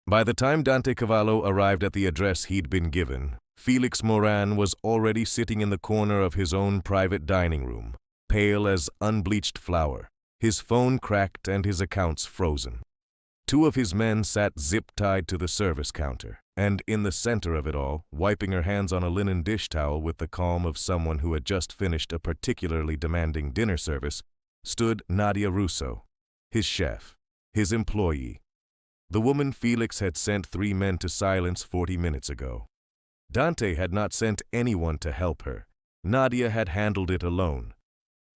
By the time Dante Cavallo arrived at the address he'd been given, Felix Moran was already sitting in the corner of his own private dining room, pale as unbleached flour, his phone cracked and his accounts frozen. Two of his men sat zip-tied to the service counter, and in the center of it all, wiping her hands on a linen dish towel with the calm of someone who had just finished a particularly demanding dinner service, stood Nadia Russo, his chef, his employee. The woman Felix had sent 3 men to silence 40 minutes ago. Dante had not sent anyone to help her. Nadia had handled it alone.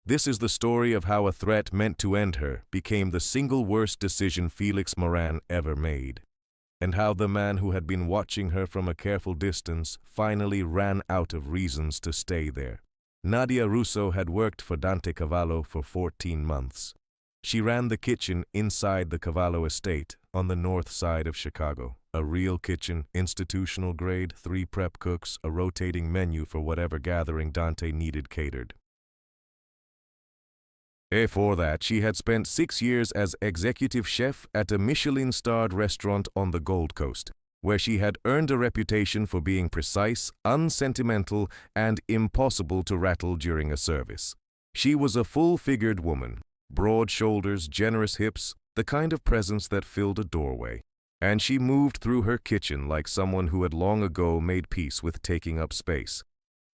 This is the story of how a threat meant to end her became the single worst decision Felix Moran ever made, and how the man who had been watching her from a careful distance finally ran out of reasons to stay there. Nadia Russo had worked for Dante Cavallo for 14 months. She ran the kitchen inside the Cavallo estate on the north side of Chicago. A real kitchen, institutional grade, 3 prep cooks, a rotating menu for whatever gathering Dante needed catered. Before that, she had spent 6 years as executive chef at a Michelin-starred restaurant on the Gold Coast, where she had earned a reputation for being precise, unsentimental, and impossible to rattle during a service. She was a full-figured woman, broad shoulders, generous hips, the kind of presence that filled a doorway. And she moved through her kitchen like someone who had long ago made peace with taking up space.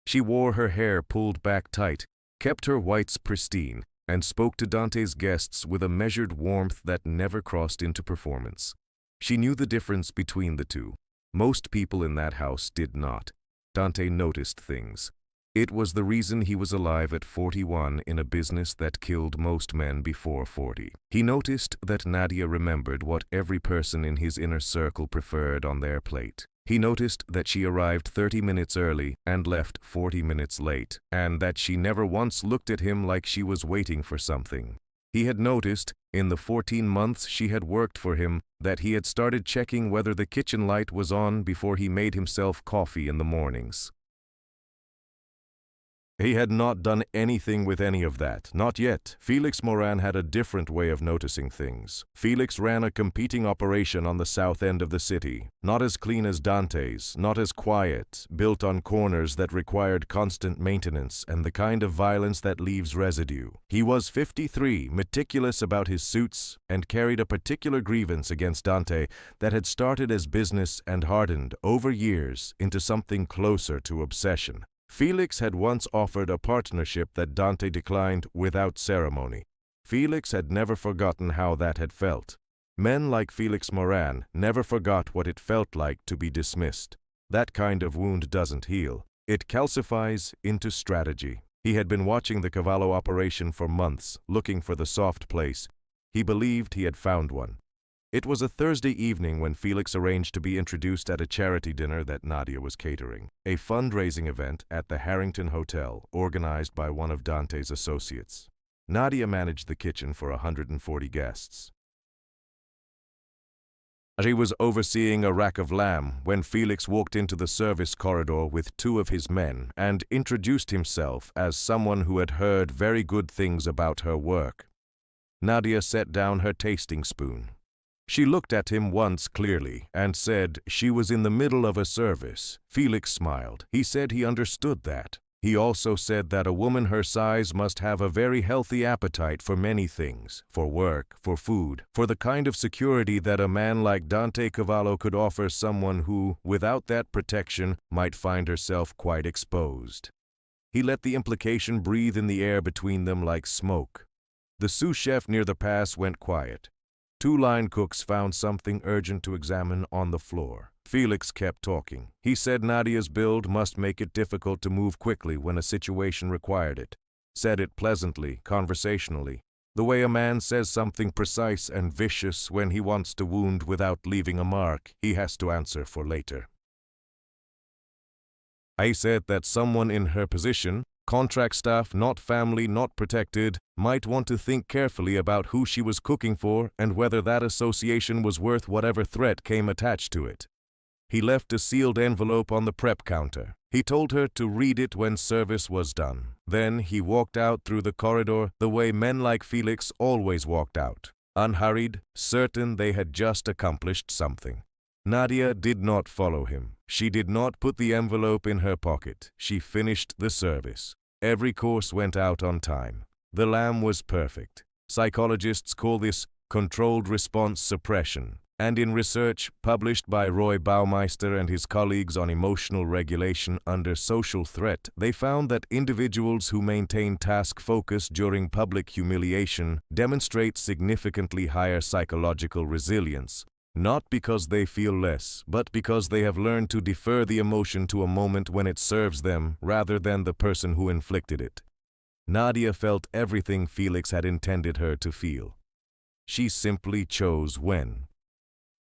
She wore her hair pulled back tight, kept her whites pristine, and spoke to Dante's guests with a measured warmth that never crossed into performance. She knew the difference between the two. Most people in that house did not. Dante noticed things. It was the reason he was alive at 41 in a business that killed most men before 40. He noticed that Nadia remembered what every person in his inner circle preferred on their plate. He noticed that she arrived 30 minutes early and left 40 minutes late, and that she never once looked at him like she was waiting for something. He had noticed, in the 14 months she had worked for him, that he had started checking whether the kitchen light was on before he made himself coffee in the mornings. He had not done anything with any of that, not yet. Felix Moran had a different way of noticing things. Felix ran a competing operation on the south end of the city, not as clean as Dante's, not as quiet, built on corners that required constant maintenance and the kind of violence that leaves residue. He was 53, meticulous about his suits, and carried a particular grievance against Dante that had started as business and hardened, over years, into something closer to obsession. Felix had once offered a partnership that Dante declined without ceremony. Felix had never forgotten how that had felt. Men like Felix Moran never forgot what it felt like to be dismissed. That kind of wound doesn't heal. It calcifies into strategy. He had been watching the Cavallo operation for months, looking for the soft place. He believed he had found one. It was a Thursday evening when Felix arranged to be introduced at a charity dinner that Nadia was catering, a fundraising event at the Harrington Hotel organized by one of Dante's associates. Nadia managed the kitchen for 140 guests. She was overseeing a rack of lamb when Felix walked into the service corridor with 2 of his men and introduced himself as someone who had heard very good things about her work. Nadia set down her tasting spoon. She looked at him once clearly and said she was in the middle of a service. Felix smiled. He said he understood that. He also said that a woman her size must have a very healthy appetite for many things, for work, for food, for the kind of security that a man like Dante Cavallo could offer someone who, without that protection, might find herself quite exposed. He let the implication breathe in the air between them like smoke. The sous chef near the pass went quiet. 2 line cooks found something urgent to examine on the floor. Felix kept talking. He said Nadia's build must make it difficult to move quickly when a situation required it. Said it pleasantly, conversationally, the way a man says something precise and vicious when he wants to wound without leaving a mark he has to answer for later. I said that someone in her position, contract staff, not family, not protected, might want to think carefully about who she was cooking for and whether that association was worth whatever threat came attached to it. He left a sealed envelope on the prep counter. He told her to read it when service was done. Then he walked out through the corridor the way men like Felix always walked out, unhurried, certain they had just accomplished something. Nadia did not follow him. She did not put the envelope in her pocket. She finished the service. Every course went out on time. The lamb was perfect. Psychologists call this controlled response suppression. And in research published by Roy Baumeister and his colleagues on emotional regulation under social threat, they found that individuals who maintain task focus during public humiliation demonstrate significantly higher psychological resilience, not because they feel less, but because they have learned to defer the emotion to a moment when it serves them rather than the person who inflicted it. Nadia felt everything Felix had intended her to feel. She simply chose when.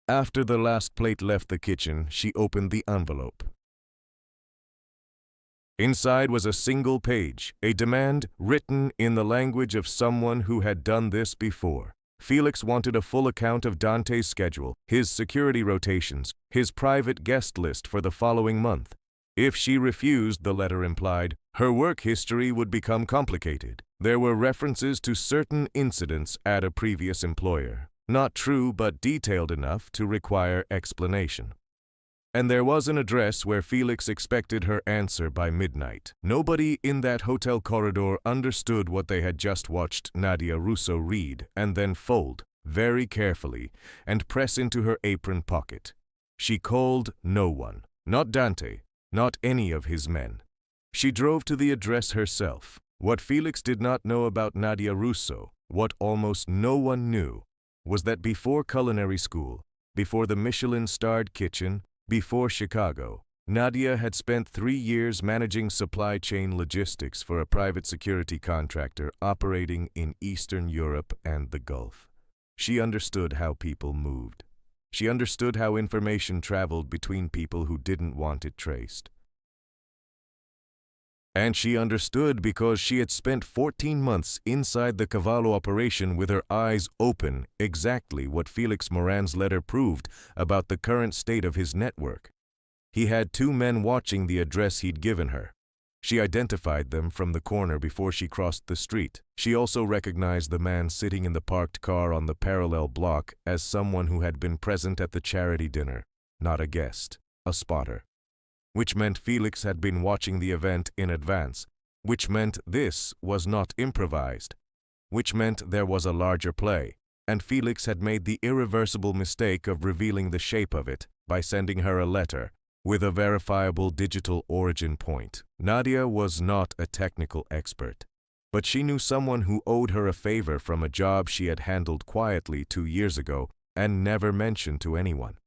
After the last plate left the kitchen, she opened the envelope. Inside was a single page, a demand written in the language of someone who had done this before. Felix wanted a full account of Dante's schedule, his security rotations, his private guest list for the following month. If she refused, the letter implied, her work history would become complicated. There were references to certain incidents at a previous employer. Not true, but detailed enough to require explanation. And there was an address where Felix expected her answer by midnight. Nobody in that hotel corridor understood what they had just watched Nadia Russo read and then fold, very carefully, and press into her apron pocket. She called no one, not Dante, not any of his men. She drove to the address herself. What Felix did not know about Nadia Russo, what almost no one knew, was that before culinary school, before the Michelin-starred kitchen, before Chicago, Nadia had spent 3 years managing supply chain logistics for a private security contractor operating in Eastern Europe and the Gulf. She understood how people moved. She understood how information traveled between people who didn't want it traced. And she understood because she had spent 14 months inside the Cavallo operation with her eyes open exactly what Felix Moran's letter proved about the current state of his network. He had 2 men watching the address he'd given her. She identified them from the corner before she crossed the street. She also recognized the man sitting in the parked car on the parallel block as someone who had been present at the charity dinner, not a guest, a spotter. Which meant Felix had been watching the event in advance, which meant this was not improvised, which meant there was a larger play, and Felix had made the irreversible mistake of revealing the shape of it by sending her a letter with a verifiable digital origin point. Nadia was not a technical expert, but she knew someone who owed her a favor from a job she had handled quietly 2 years ago and never mentioned to anyone.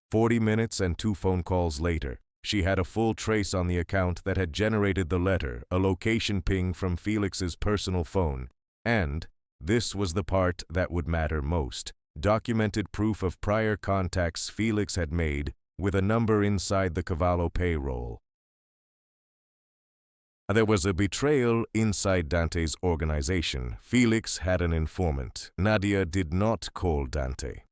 40 minutes and 2 phone calls later, she had a full trace on the account that had generated the letter, a location ping from Felix's personal phone, and, this was the part that would matter most, documented proof of prior contacts Felix had made with a number inside the Cavallo payroll. There was a betrayal inside Dante's organization. Felix had an informant. Nadia did not call Dante.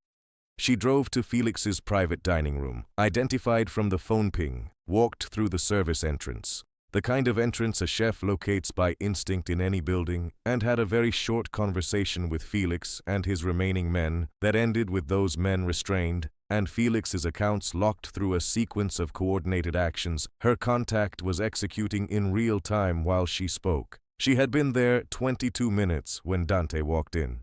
She drove to Felix's private dining room, identified from the phone ping, walked through the service entrance, the kind of entrance a chef locates by instinct in any building, and had a very short conversation with Felix and his remaining men that ended with those men restrained and Felix's accounts locked through a sequence of coordinated actions. Her contact was executing in real time while she spoke. She had been there 22 minutes when Dante walked in.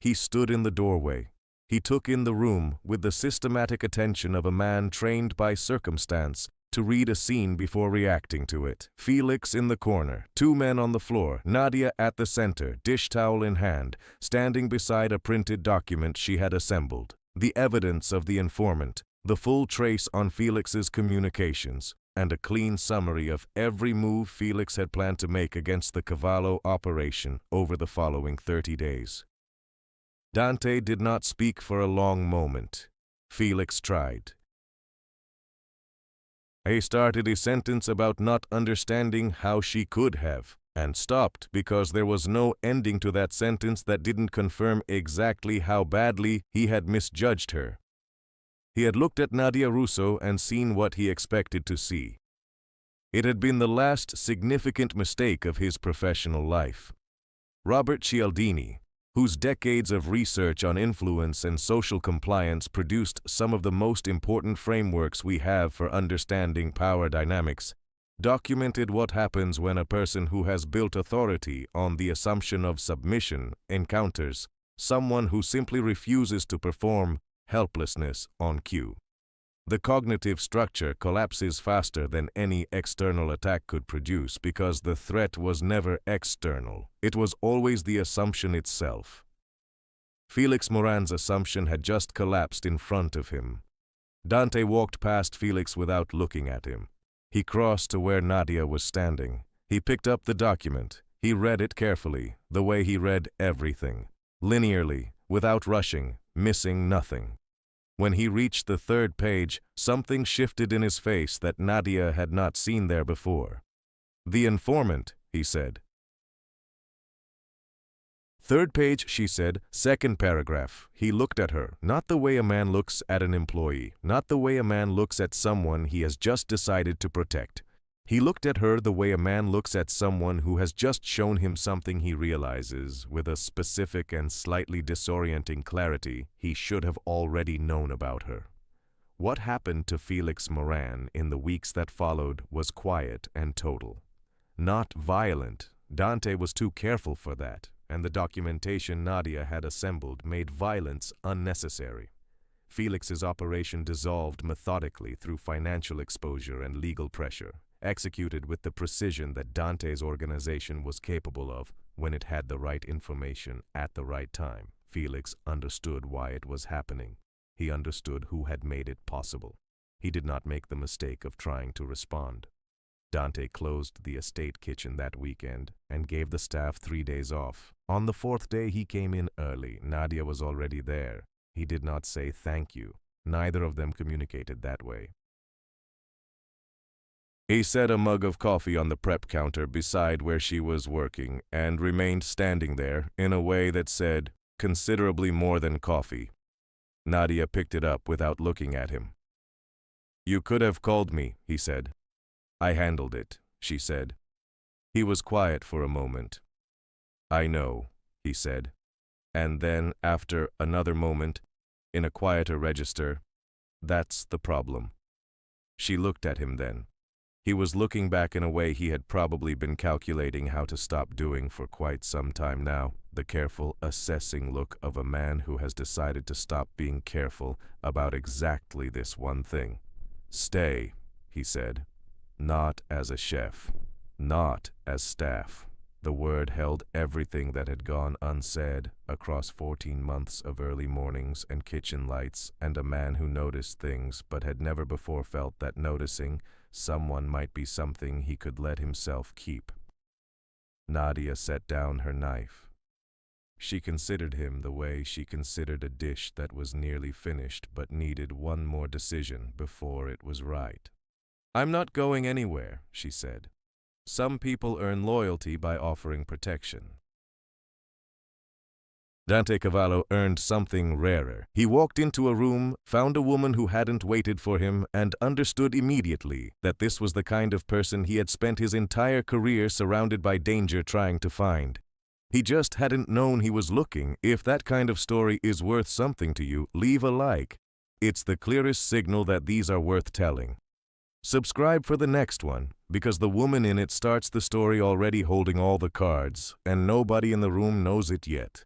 He stood in the doorway. He took in the room with the systematic attention of a man trained by circumstance to read a scene before reacting to it. Felix in the corner, 2 men on the floor, Nadia at the center, dish towel in hand, standing beside a printed document she had assembled. The evidence of the informant, the full trace on Felix's communications, and a clean summary of every move Felix had planned to make against the Cavallo operation over the following 30 days. Dante did not speak for a long moment. Felix tried. He started a sentence about not understanding how she could have, and stopped because there was no ending to that sentence that didn't confirm exactly how badly he had misjudged her. He had looked at Nadia Russo and seen what he expected to see. It had been the last significant mistake of his professional life. Robert Cialdini, whose decades of research on influence and social compliance produced some of the most important frameworks we have for understanding power dynamics, documented what happens when a person who has built authority on the assumption of submission encounters someone who simply refuses to perform helplessness on cue. The cognitive structure collapses faster than any external attack could produce because the threat was never external. It was always the assumption itself. Felix Moran's assumption had just collapsed in front of him. Dante walked past Felix without looking at him. He crossed to where Nadia was standing. He picked up the document. He read it carefully, the way he read everything, linearly, without rushing, missing nothing. When he reached the third page, something shifted in his face that Nadia had not seen there before. "The informant," he said. "Third page," she said. "Second paragraph." He looked at her, not the way a man looks at an employee, not the way a man looks at someone he has just decided to protect. He looked at her the way a man looks at someone who has just shown him something he realizes, with a specific and slightly disorienting clarity, he should have already known about her. What happened to Felix Moran in the weeks that followed was quiet and total. Not violent. Dante was too careful for that, and the documentation Nadia had assembled made violence unnecessary. Felix's operation dissolved methodically through financial exposure and legal pressure, executed with the precision that Dante's organization was capable of when it had the right information at the right time. Felix understood why it was happening. He understood who had made it possible. He did not make the mistake of trying to respond. Dante closed the estate kitchen that weekend and gave the staff 3 days off. On the fourth day he came in early. Nadia was already there. He did not say thank you. Neither of them communicated that way. He set a mug of coffee on the prep counter beside where she was working and remained standing there in a way that said considerably more than coffee. Nadia picked it up without looking at him. "You could have called me," he said. "I handled it," she said. He was quiet for a moment. "I know," he said. And then, after another moment, in a quieter register, "That's the problem." She looked at him then. He was looking back in a way he had probably been calculating how to stop doing for quite some time now, the careful, assessing look of a man who has decided to stop being careful about exactly this one thing. "Stay," he said. "Not as a chef. Not as staff." The word held everything that had gone unsaid across 14 months of early mornings and kitchen lights, and a man who noticed things but had never before felt that noticing someone might be something he could let himself keep. Nadia set down her knife. She considered him the way she considered a dish that was nearly finished but needed one more decision before it was right. "I'm not going anywhere," she said. "Some people earn loyalty by offering protection." Dante Cavallo earned something rarer. He walked into a room, found a woman who hadn't waited for him, and understood immediately that this was the kind of person he had spent his entire career surrounded by danger trying to find. He just hadn't known he was looking. If that kind of story is worth something to you, leave a like. It's the clearest signal that these are worth telling. Subscribe for the next one, because the woman in it starts the story already holding all the cards, and nobody in the room knows it yet.